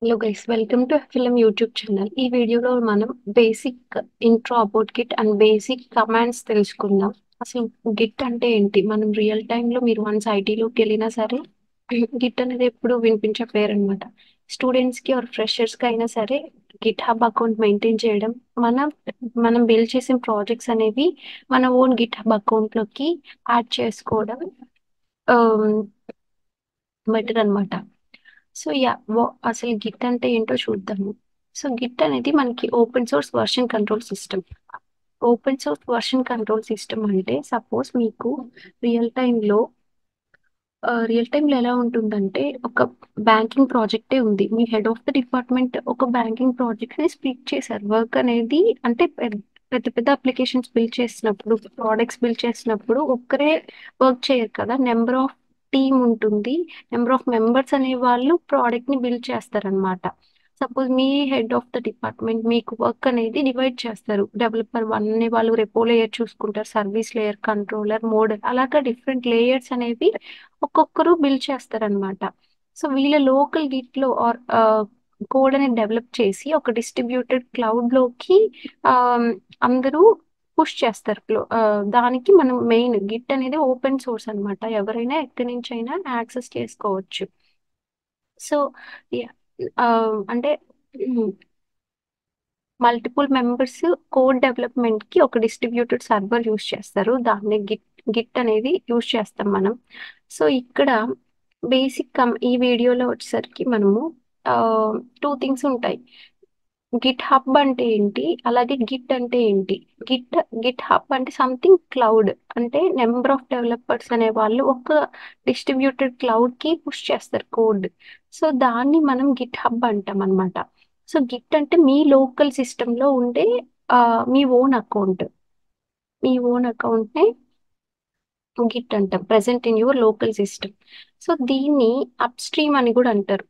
Hello guys, welcome to film YouTube channel. ఈ వీడియోలో మనం basic intro about Git and basic commands తెలుసుకుందాం. అసలు గిట్ అంటే ఏంటి? మనం రియల్ టైంలో మీరు వన్స్ ఐటీలోకి వెళ్ళినా సరే గిట్ అనేది ఎప్పుడు వినిపించే పేరు అనమాట. స్టూడెంట్స్కి ఆర్ ఫ్రెషర్స్కి అయినా సరే గిట్ హబ్ అకౌంట్ మెయింటైన్ చేయడం, మన మనం బిల్డ్ చేసిన ప్రాజెక్ట్స్ అనేవి మన ఓన్ గిట్ హబ్ అకౌంట్లోకి యాడ్ చేసుకోవడం బెటర్ అనమాట. సో అసలు గిట్ అంటే ఏంటో చూద్దాము. సో గిట్ అనేది మనకి open source version control system. Open source version control system అంటే సపోజ్ మీకు రియల్ టైంలో రియల్ టైంలో ఎలా ఉంటుందంటే, ఒక బ్యాంకింగ్ ప్రాజెక్టే ఉంది. మీ హెడ్ ఆఫ్ ద డిపార్ట్మెంట్ ఒక బ్యాంకింగ్ ప్రాజెక్ట్ని స్ప్లిట్ చేశారు. వర్క్ అనేది అంటే పెద్ద పెద్ద అప్లికేషన్స్ బిల్డ్ చేసినప్పుడు, ప్రోడక్ట్స్ బిల్డ్ చేసినప్పుడు ఒక్కరే వర్క్ చేయరు కదా. నెంబర్ ఆఫ్ టీమ్ ఉంటుంది. నెంబర్ ఆఫ్ మెంబర్స్ అనే వాళ్ళు ప్రోడక్ట్ని బిల్డ్ చేస్తారనమాట. Suppose me head of the department మీకు వర్క్ అనేది డివైడ్ చేస్తారు. డెవలపర్ వన్ అనే వాళ్ళు రెపో లేయర్ చూసుకుంటారు, సర్వీస్ లేయర్, కంట్రోలర్, మోడల్, అలాగా డిఫరెంట్ లేయర్స్ అనేవి ఒక్కొక్కరు బిల్డ్ చేస్తారనమాట. సో వీళ్ళ లోకల్ గిట్ లో ఆర్ కోడ్ అనేది డెవలప్ చేసి ఒక డిస్ట్రిబ్యూటెడ్ క్లౌడ్ లోకి అందరూ పుష్ చేస్తారు. దానికి మనం మెయిన్ గిట్ అనేది ఓపెన్ సోర్స్ అన్నమాట. ఎవరైనా ఎక్కడి నుంచి అయినా యాక్సెస్ చేసుకోవచ్చు. సో అంటే మల్టిపుల్ మెంబర్స్ కోడ్ డెవలప్మెంట్ కి ఒక డిస్ట్రిబ్యూటెడ్ సర్వర్ యూస్ చేస్తారు. దాన్ని గిట్ గిట్ అనేది యూస్ చేస్తాం మనం. సో ఇక్కడ బేసిక్ ఈ వీడియోలో వచ్చేసరికి మనము టూ థింగ్స్ ఉంటాయి. గిట్ హబ్ అంటే ఏంటి, అలాగే గిట్ అంటే ఏంటి. గిట్ గిట్ హబ్ అంటే సంథింగ్ క్లౌడ్, అంటే నెంబర్ ఆఫ్ డెవలపర్స్ అనే వాళ్ళు ఒక డిస్ట్రిబ్యూటెడ్ క్లౌడ్ కి పుష్ చేస్తారు కోడ్. సో దాన్ని మనం గిట్ హబ్ అంటాం అనమాట. సో గిట్ అంటే మీ లోకల్ సిస్టమ్ లో ఉండే ఆ, మీ ఓన్ అకౌంట్. మీ ఓన్ అకౌంట్ నే గిట్ అంటాం, present in your local system. So దీన్ని అప్ స్ట్రీమ్ అని కూడా అంటారు.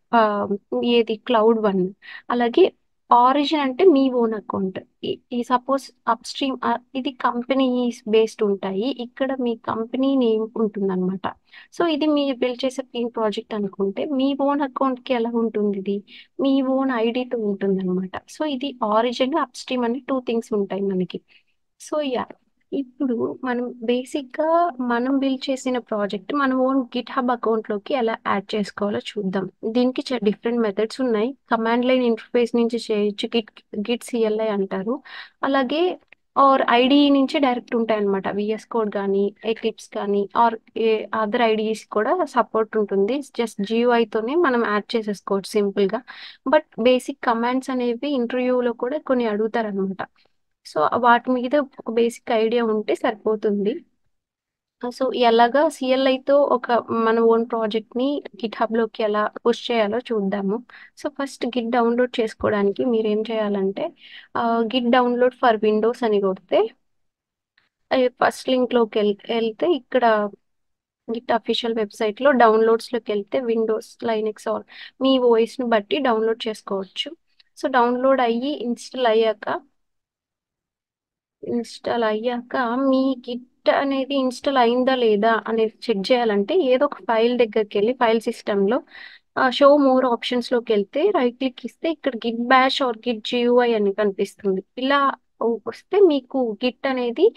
ఏది క్లౌడ్ వన్. అలాగే ఆరిజిన్ అంటే మీ ఓన్ అకౌంట్. ఈ సపోజ్ అప్ స్ట్రీమ్ ఇది కంపెనీ బేస్డ్ ఉంటాయి. ఇక్కడ మీ కంపెనీ నేమ్ ఉంటుంది అనమాట. సో ఇది మీరు బిల్డ్ చేసే ప్రాజెక్ట్ అనుకుంటే మీ ఓన్ అకౌంట్ కి ఎలా ఉంటుంది, ఇది మీ ఓన్ ఐడితో ఉంటుంది అనమాట. సో ఇది ఆరిజిన్, అప్ స్ట్రీమ్ అని టూ థింగ్స్ ఉంటాయి మనకి. సో ఇప్పుడు మనం బేసిక్ గా మనం బిల్డ్ చేసిన ప్రాజెక్ట్ మన ఓన్ గిట్ హబ్ అకౌంట్ లోకి ఎలా యాడ్ చేసుకోవాలో చూద్దాం. దీనికి డిఫరెంట్ మెథడ్స్ ఉన్నాయి. కమాండ్ లైన్ ఇంటర్ఫేస్ నుంచి చేయొచ్చు, గిట్ గిట్ సిఎల్ఐ అంటారు. అలాగే ఆర్ ఐడిఈ నుంచి డైరెక్ట్ ఉంటాయి అనమాట. విఎస్ కోడ్ కానీ, ఎక్లిప్స్ కానీ, ఆర్ అదర్ ఐడిఈస్ కూడా సపోర్ట్ ఉంటుంది. జస్ట్ తోనే మనం యాడ్ చేసేసుకోవచ్చు సింపుల్ గా. బట్ బేసిక్ కమాండ్స్ అనేవి ఇంటర్వ్యూలో కూడా కొన్ని అడుగుతారు అనమాట. సో వాటి మీద ఒక బేసిక్ ఐడియా ఉంటే సరిపోతుంది. సో ఎలాగా సిఎల్ఐతో ఒక మన ఓన్ ప్రాజెక్ట్ ని గిట్ హబ్ లోకి ఎలా పుష్ చేయాలో చూద్దాము. సో ఫస్ట్ గిట్ డౌన్లోడ్ చేసుకోవడానికి మీరు ఏం చేయాలంటే, గిట్ డౌన్లోడ్ ఫర్ విండోస్ అని కొడితే ఫస్ట్ లింక్ లోకి వెళ్తే ఇక్కడ గిట్ అఫీషియల్ వెబ్సైట్ లో డౌన్లోడ్స్ లోకి వెళ్తే విండోస్, లైనెక్స్ ఆర్ మీ ఓఎస్ ని బట్టి డౌన్లోడ్ చేసుకోవచ్చు. సో డౌన్లోడ్ అయ్యి ఇన్స్టాల్ అయ్యాక మీ గిట్ అనేది ఇన్స్టాల్ అయిందా లేదా అనేది చెక్ చేయాలంటే ఏదో ఒక ఫైల్ దగ్గరికి వెళ్ళి ఫైల్ సిస్టంలో షో మోర్ ఆప్షన్స్ లోకి వెళ్తే రైట్ క్లిక్ ఇస్తే ఇక్కడ git bash or git GUI అని కనిపిస్తుంది. ఇలా వస్తే మీకు గిట్ అనేది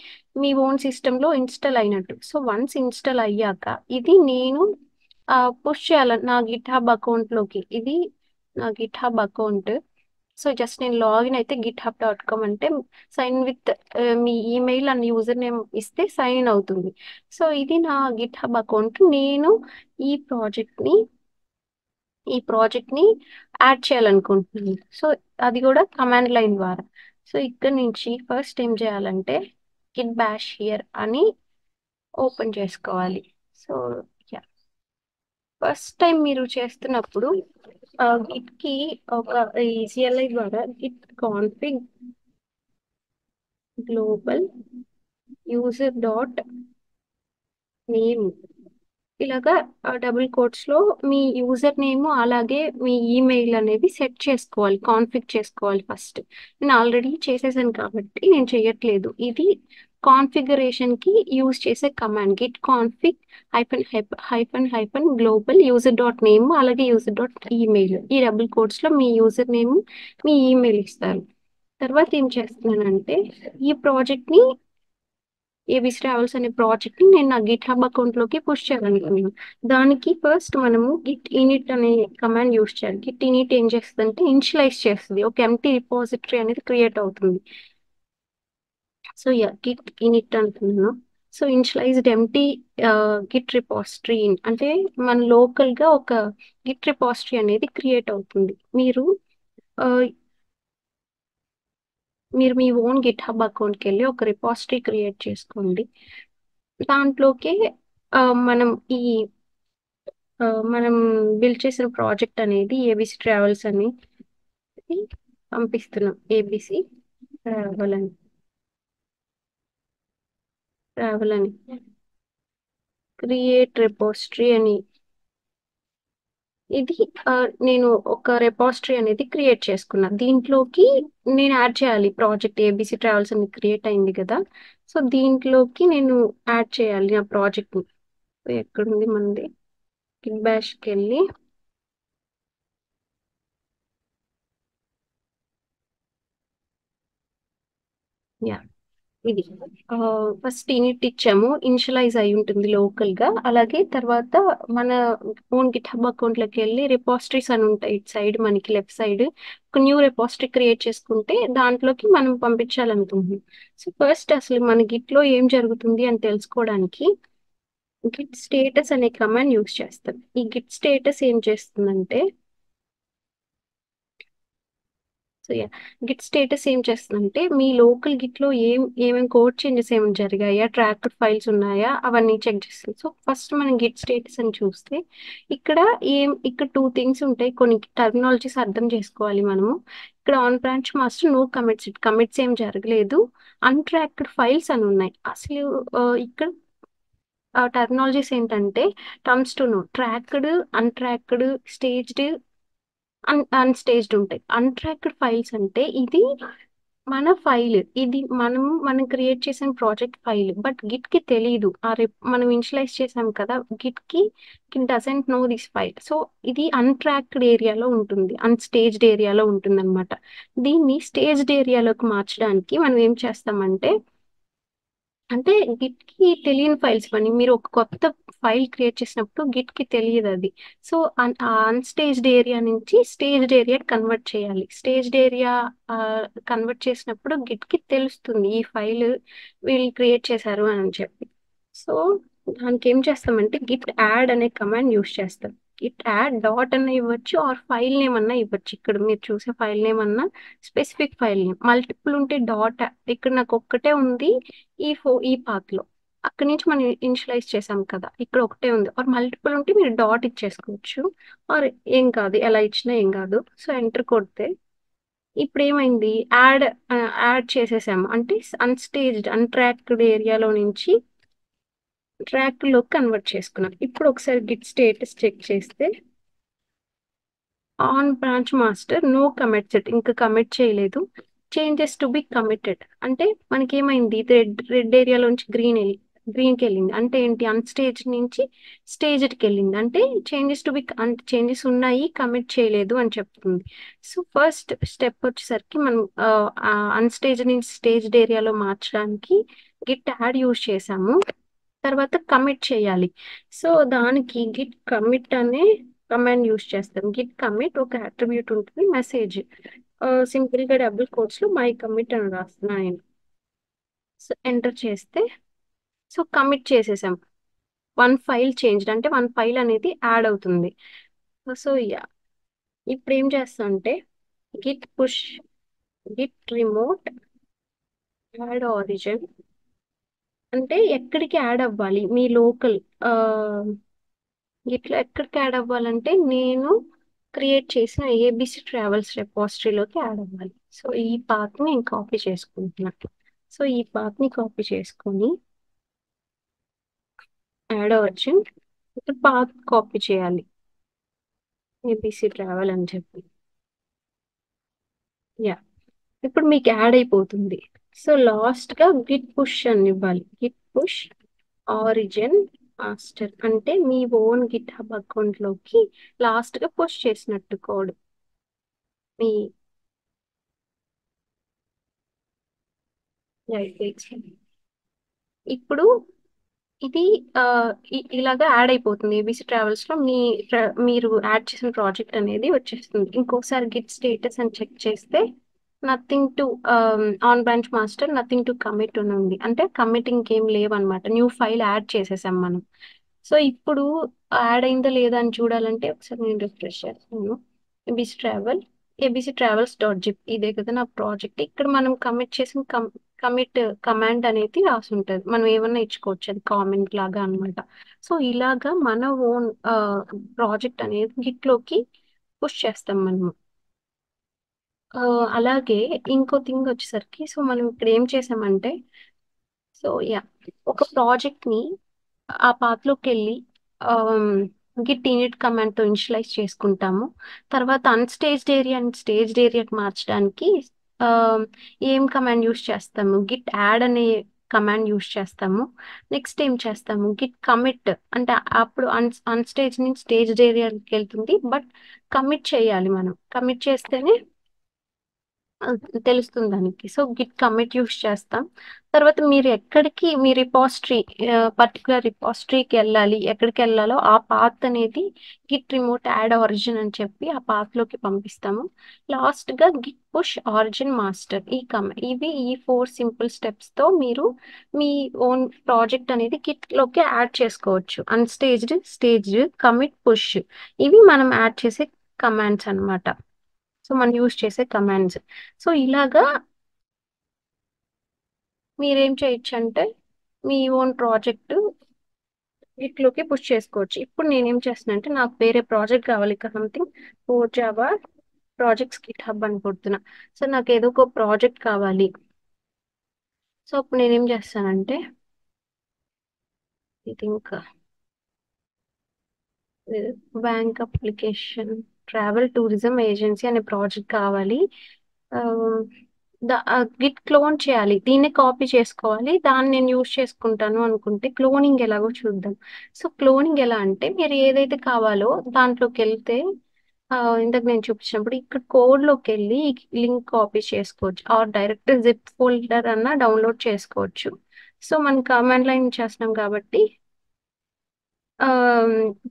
మీ ఓన్ సిస్టంలో ఇన్స్టాల్ అయినట్టు. సో వన్స్ ఇన్స్టాల్ అయ్యాక ఇది నేను పుష్ చేయాలి నా గిట్ హబ్ అకౌంట్లోకి. ఇది నా GitHub account. So just నేను లాగిన్ అయితే github.com అంటే సైన్ విత్ మీ ఈమెయిల్ అండ్ యూజర్ నేమ్ ఇస్తే సైన్ అవుతుంది. సో ఇది నా గిట్ హబ్ అకౌంట్. నేను ఈ ప్రాజెక్ట్ ని ఈ ప్రాజెక్ట్ ని యాడ్ చేయాలనుకుంటున్నాను. సో అది కూడా కమాండ్ లైన్ ద్వారా. సో ఇక్కడ నుంచి ఫస్ట్ ఏం చేయాలంటే గిట్ బ్యాష్ హియర్ అని ఓపెన్ చేసుకోవాలి. సో ఫస్ట్ టైం మీరు చేస్తున్నప్పుడు గిట్ కి ఒక ఈ సిఎల్ఐ ద్వారా Git config global user dot name ఇలాగా డబుల్ కోట్స్ లో మీ యూజర్ నేమ్ అలాగే మీ ఈమెయిల్ అనేవి సెట్ చేసుకోవాలి, కాన్ఫిగ్ చేసుకోవాలి ఫస్ట్. నేను ఆల్రెడీ చేసేసాను కాబట్టి నేను చేయట్లేదు. ఇది కాన్ఫిగరేషన్ కి యూజ్ చేసే command Git config hyphen global user dot name అలాగే యూజర్ డాట్ ఈమెయిల్. ఈ డబుల్ కోట్స్ లో మీ యూజర్ నేమ్ మీ ఈమెయిల్ ఇస్తారు. తర్వాత ఏం చేస్తున్నానంటే ఈ ప్రాజెక్ట్ ని ఏబీసీ ట్రావెల్స్ అనే ప్రాజెక్ట్ ని నేను నా గిట్ హబ్ అకౌంట్ లోకి పుష్ చేయాలనుకున్నాను. దానికి ఫస్ట్ మనము గిట్ ఇనిట్ అనే కమాండ్ యూస్ చేయాలి. గిట్ ఇనిట్ ఏం చేస్తుంది అంటే ఇనిషియలైజ్ చేస్తుంది, ఒక ఎంటీ రిపాజిటరీ అనేది క్రియేట్ అవుతుంది. సో గిట్ ఇనిట్ అంటున్నాను. So initialised empty Git repository అంటే మన లోకల్ గా ఒక గిట్ రిపాజిటరీ అనేది క్రియేట్ అవుతుంది. మీరు మీ ఓన్ గిట్ హబ్ అకౌంట్కి వెళ్ళి ఒక రిపాజిటరీ క్రియేట్ చేసుకోండి. దాంట్లోకి ఆ, మనం ఈ మనం బిల్డ్ చేసిన ప్రాజెక్ట్ అనేది ఏబీసీ ట్రావెల్స్ అని పంపిస్తున్నాం. ఏబీసీ ట్రావెల్ అని క్రియేట్ రిపోజిటరీ అని ఇది నేను ఒక రెపాజిటరీ అనేది క్రియేట్ చేసుకున్నా. దీంట్లోకి నేను యాడ్ చేయాలి ప్రాజెక్ట్ ఏబీసీ ట్రావెల్స్ అని క్రియేట్ అయింది కదా. సో దీంట్లోకి నేను యాడ్ చేయాలి నా ప్రాజెక్ట్. ఎక్కడుంది మనది? కిక్ బ్యాష్కి వెళ్ళి యా ఇది ఫస్ట్ ఇనిట్ ఇచ్చాము, ఇనిషియలైజ్ అయి ఉంటుంది లోకల్ గా. అలాగే తర్వాత మన ఓన్ గిట్ హబ్ అకౌంట్ లోకి వెళ్ళి రిపాజిటరీస్ అని ఉంటాయి ఇటు సైడ్, మనకి లెఫ్ట్ సైడ్ ఒక న్యూ రిపాజిటరీ క్రియేట్ చేసుకుంటే దాంట్లోకి మనం పంపించాలనుకుంటున్నాం. సో ఫస్ట్ అసలు మన గిట్ లో ఏం జరుగుతుంది అని తెలుసుకోవడానికి గిట్ స్టేటస్ అనే కమాండ్ యూస్ చేస్తాం. ఈ గిట్ స్టేటస్ ఏం చేస్తుందంటే సో గిట్ స్టేటస్ ఏం చేస్తుందంటే మీ లోకల్ గిట్ లో ఏమేమి కోడ్ చేంజెస్ ఏమైనా జరిగాయా, ట్రాక్డ్ ఫైల్స్ ఉన్నాయా, అవన్నీ చెక్ చేస్తుంది. సో ఫస్ట్ మనం గిట్ స్టేటస్ అని చూస్తే ఇక్కడ ఇక్కడ 2 థింగ్స్ ఉంటాయి. కొన్ని టర్మినాలజీస్ అర్థం చేసుకోవాలి మనము. ఇక్కడ on branch master no commits ఏం జరగలేదు, అన్ట్రాక్డ్ ఫైల్స్ అని ఉన్నాయి. అసలు ఇక్కడ టర్మినాలజీస్ ఏంటంటే terms to know tracked, untracked, staged, unstaged ఉంటాయి. అన్ట్రాక్డ్ ఫైల్స్ అంటే ఇది మన ఫైల్, ఇది మనం క్రియేట్ చేసిన ప్రాజెక్ట్ ఫైల్, బట్ గిట్ కి తెలియదు. మనం ఇనిషియలైజ్ చేసాం కదా, Git doesn't know this file. So ఇది అన్ట్రాక్డ్ ఏరియాలో ఉంటుంది, అన్స్టేజ్డ్ ఏరియాలో ఉంటుంది అనమాట. దీన్ని స్టేజ్డ్ ఏరియాలోకి మార్చడానికి మనం ఏం చేస్తామంటే అంటే గిట్ కి తెలియని ఫైల్స్ పని మీరు ఒక కొత్త ఫైల్ క్రియేట్ చేసినప్పుడు గిట్ కి తెలియదు అది. సో అన్స్టేజ్డ్ ఏరియా నుంచి స్టేజ్డ్ ఏరియా కన్వర్ట్ చేయాలి. స్టేజ్డ్ ఏరియా కన్వర్ట్ చేసినప్పుడు గిట్ కి తెలుస్తుంది ఈ ఫైల్ వీళ్ళు క్రియేట్ చేశారు అని చెప్పి. సో దానికి ఏం చేస్తామంటే గిట్ యాడ్ అనే కమాండ్ యూస్ చేస్తాం. గిట్ యాడ్ డాట్ అన్న ఇవ్వచ్చు ఆర్ ఫైల్ నేమ్ అన్నా ఇవ్వచ్చు. ఇక్కడ మీరు చూసే ఫైల్ నేమ్ అన్నా స్పెసిఫిక్ ఫైల్ నేమ్. మల్టిపుల్ ఉంటే డాట్, ఇక్కడ నాకు ఒక్కటే ఉంది ఈ పాత్ లో, అక్కడి నుంచి మనం ఇనిషియలైజ్ చేసాం కదా, ఇక్కడ ఒకటే ఉంది. ఆర్ మల్టిపుల్ ఉంటే మీరు డాట్ ఇచ్చేసుకోవచ్చు, ఆర్ ఏం కాదు ఎలా ఇచ్చినా ఏం కాదు. సో ఎంటర్ కొడితే ఇప్పుడు ఏమైంది, యాడ్ చేసేసాము అంటే అన్స్టేజ్డ్ అన్ట్రాక్డ్ ఏరియాలో నుంచి ట్రాక్ లో కన్వర్ట్ చేసుకున్నాం. ఇప్పుడు ఒకసారి గిట్ స్టేటస్ చెక్ చేస్తే on branch master no commit set, ఇంకా కమిట్ చేయలేదు. చేంజెస్ టు బి కమిటెడ్ అంటే మనకి ఏమైంది, రెడ్ ఏరియాలోంచి గ్రీన్కి వెళ్ళింది. అంటే ఏంటి, అన్స్టేజ్ నుంచి స్టేజ్డ్కి వెళ్ళింది. అంటే చేంజెస్ టు బి అంటే చేంజెస్ ఉన్నాయి, కమిట్ చేయలేదు అని చెప్తుంది. సో ఫస్ట్ స్టెప్ వచ్చేసరికి మనం అన్స్టేజ్ నుంచి స్టేజ్డ్ ఏరియాలో మార్చడానికి గిట్ యాడ్ యూజ్ చేసాము. తర్వాత కమిట్ చేయాలి. సో దానికి గిట్ కమిట్ అనే కమాండ్ యూస్ చేస్తాం. గిట్ కమిట్ ఒక అట్రిబ్యూట్ ఉంటుంది, మెసేజ్ సింపుల్ గా డబుల్ కోట్స్ లో మై కమిట్ అని రాస్తున్నాను నేను. సో ఎంటర్ చేస్తే సో కమిట్ చేసేసాం. 1 ఫైల్ చేంజ్ అంటే 1 ఫైల్ అనేది యాడ్ అవుతుంది. సో ఇప్పుడు ఏం చేస్తాం అంటే Git push Git remote add origin అంటే ఎక్కడికి యాడ్ అవ్వాలి మీ లోకల్ ఇట్లా ఎక్కడికి యాడ్ అవ్వాలంటే నేను క్రియేట్ చేసిన ఏబిసి ట్రావెల్స్ రెపాజిటరీలోకి యాడ్ అవ్వాలి. సో ఈ పాత్ ని నేను కాపీ చేసుకుంటున్నాను. సో ఈ పాత్ ని కాపీ చేసుకొని యాడ్ అవ్వచ్చు, ఇప్పుడు పాత్ కాపీ చేయాలి ఏబిసి ట్రావెల్ అని చెప్పి. యా ఇప్పుడు మీకు యాడ్ అయిపోతుంది. సో లాస్ట్ గా గిట్ పుష్ అని ఇవ్వాలి. గిట్ పుష్ ఆరిజిన్ మాస్టర్ అంటే మీ ఓన్ గిట్ హబ్ అకౌంట్ లోకి లాస్ట్ గా పుష్ చేసినట్టు కోడ్. మీ ఇప్పుడు ఇది ఇలాగా యాడ్ అయిపోతుంది. ఏబీసీ ట్రావెల్స్ లో మీరు యాడ్ చేసిన ప్రాజెక్ట్ అనేది వచ్చేస్తుంది. ఇంకోసారి గిట్ స్టేటస్ అని చెక్ చేస్తే nothing to on branch master nothing to commit అని ఉంది. అంటే కమిట్ ఇంకేం లేవన్నమాట. న్యూ ఫైల్ యాడ్ చేసేసాం మనం. సో ఇప్పుడు యాడ్ అయిందా లేదా అని చూడాలంటే ఒకసారి నేను రిఫ్రెష్ చేస్తాను. ABC travel ABC travels dot zip ఇదే కదా నా ప్రాజెక్ట్. ఇక్కడ మనం కమిట్ చేసిన కమిట్ కమాండ్ అనేది రాసి ఉంటుంది. మనం ఏమన్నా ఇచ్చుకోవచ్చు, అది కామెంట్ లాగా అన్నమాట. సో ఇలాగా మన ఓన్ ప్రాజెక్ట్ అనేది గిట్ లోకి పుష్ చేస్తాం మనం. అలాగే ఇంకో థింగ్ వచ్చేసరికి, సో మనం ఇక్కడ ఏం చేసామంటే, సో యా ఒక ప్రాజెక్ట్ ని ఆ పాత్లోకి వెళ్ళి గిట్ ఇనిట్ కమాండ్ తో ఇనిషియలైజ్ చేసుకుంటాము. తర్వాత అన్స్టేజ్డ్ ఏరియా అండ్ స్టేజ్డ్ ఏరియాకి మార్చడానికి ఏం కమాండ్ యూస్ చేస్తాము, గిట్ యాడ్ అనే కమాండ్ యూస్ చేస్తాము. నెక్స్ట్ ఏం చేస్తాము, గిట్ కమిట్ అంటే అప్పుడు అన్స్టేజ్ నుంచి స్టేజ్డ్ ఏరియాకి వెళ్తుంది, బట్ కమిట్ చేయాలి. మనం కమిట్ చేస్తేనే ఆ, తెలుస్తుంది దానికి. సో గిట్ కమిట్ యూస్ చేస్తాం. తర్వాత మీరు ఎక్కడికి మీ రిపాజిటరీ పర్టికులర్ రిపాజిటరీకి వెళ్ళాలి, ఎక్కడికి వెళ్ళాలో ఆ పాత్ అనేది గిట్ రిమోట్ యాడ్ ఆరిజిన్ అని చెప్పి ఆ పాత్ లోకి పంపిస్తాము. లాస్ట్ గా గిట్ పుష్ ఆరిజిన్ మాస్టర్ ఇవి ఈ 4 సింపుల్ స్టెప్స్ తో మీరు మీ ఓన్ ప్రాజెక్ట్ అనేది గిట్ లోకి యాడ్ చేసుకోవచ్చు. అన్స్టేజ్డ్, స్టేజ్డ్, కమిట్, పుష్ ఇవి మనం యాడ్ చేసే కమాండ్స్ అన్నమాట. సో మనం యూజ్ చేసే కమాండ్స్. సో ఇలాగా మీరేం చేయొచ్చు అంటే మీ ఓన్ ప్రాజెక్ట్ వీటిలోకి పుష్ చేసుకోవచ్చు. ఇప్పుడు నేనేం చేస్తున్నా అంటే నాకు వేరే ప్రాజెక్ట్ కావాలి, ఇక something core Java projects Git hub అని కొడుతున్నా. సో నాకు ఏదో ఒక ప్రాజెక్ట్ కావాలి. సో అప్పుడు నేనేం చేస్తానంటే I think bank application travel tourism agency అనే ప్రాజెక్ట్ కావాలి. గిట్ క్లోన్ చేయాలి, దీన్ని కాపీ చేసుకోవాలి, దాన్ని నేను యూజ్ చేసుకుంటాను అనుకుంటే క్లోనింగ్ ఎలాగో చూద్దాం. సో క్లోనింగ్ ఎలా అంటే మీరు ఏదైతే కావాలో దాంట్లోకి వెళ్తే ఇంతకు నేను చూపించినప్పుడు ఇక్కడ కోడ్ లోకి వెళ్ళి లింక్ కాపీ చేసుకోవచ్చు, ఆర్ డైరెక్ట్ జిప్ ఫోల్డర్ అన్న డౌన్లోడ్ చేసుకోవచ్చు. సో మనం కమాండ్ లైన్ చేస్తున్నాం కాబట్టి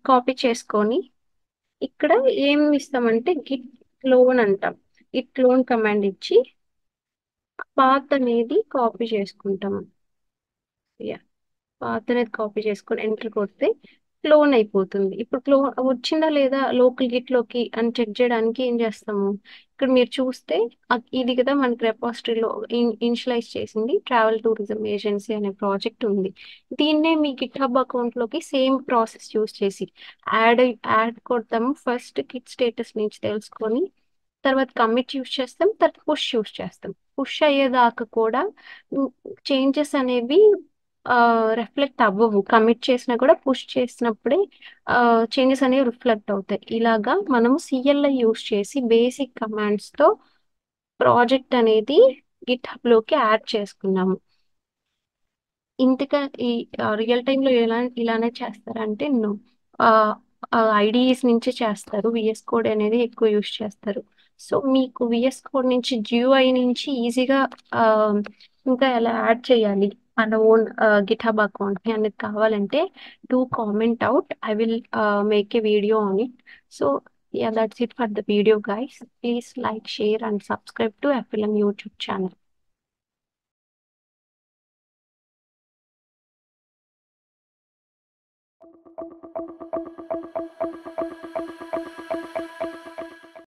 కాపీ చేసుకొని ఇక్కడ ఏం ఇస్తామంటే గిట్ క్లోన్ అంటాం. గిట్ క్లోన్ కమాండ్ ఇచ్చి పాత్ అనేది కాపీ చేసుకుంటాం. పాత్ అనేది కాపీ చేసుకొని ఎంటర్ కొడితే క్లోన్ అయిపోతుంది. ఇప్పుడు వచ్చిందా లేదా లోకల్ గిట్ లోకి అని చెక్ చేయడానికి ఏం చేస్తాము, ఇక్కడ మీరు చూస్తే ఇది కదా మనకి రెపాజిటరీలో ఇనిషియలైజ్ చేసింది ట్రావెల్ టూరిజం ఏజెన్సీ అనే ప్రాజెక్ట్ ఉంది. దీన్నే మీ గిట్ హబ్ అకౌంట్ లోకి సేమ్ ప్రాసెస్ యూస్ చేసి యాడ్ కొడతాము. ఫస్ట్ గిట్ స్టేటస్ నుంచి తెలుసుకొని తర్వాత కమిట్ యూస్ చేస్తాం, తర్వాత పుష్ యూస్ చేస్తాం. పుష్ అయ్యేదాకా కూడా చేంజెస్ అనేవి రిఫ్లెక్ట్ అవ్వవు. కమిట్ చేసినా కూడా పుష్ చేసినప్పుడే చేంజెస్ అనేవి రిఫ్లెక్ట్ అవుతాయి. ఇలాగా మనము సిఎల్ఐ యూస్ చేసి బేసిక్ కమాండ్స్ తో ప్రాజెక్ట్ అనేది గిట్ హబ్ లోకి యాడ్ చేసుకున్నాము. ఇంతగా ఈ రియల్ టైంలో ఇలానే చేస్తారంటే నో, ఐడిఈస్ నుంచి చేస్తారు. విఎస్ కోడ్ అనేది ఎక్కువ యూస్ చేస్తారు. సో మీకు విఎస్ కోడ్ నుంచి జియూఐ నుంచి ఈజీగా ఇంకా ఎలా యాడ్ చేయాలి మన ఓన్ గిట్హబ్ అకౌంట్ ని అనేది కావాలంటే do comment out, I will make a video on it. So yeah, that's it for the video, guys. Please like, share and subscribe to FLM YouTube channel.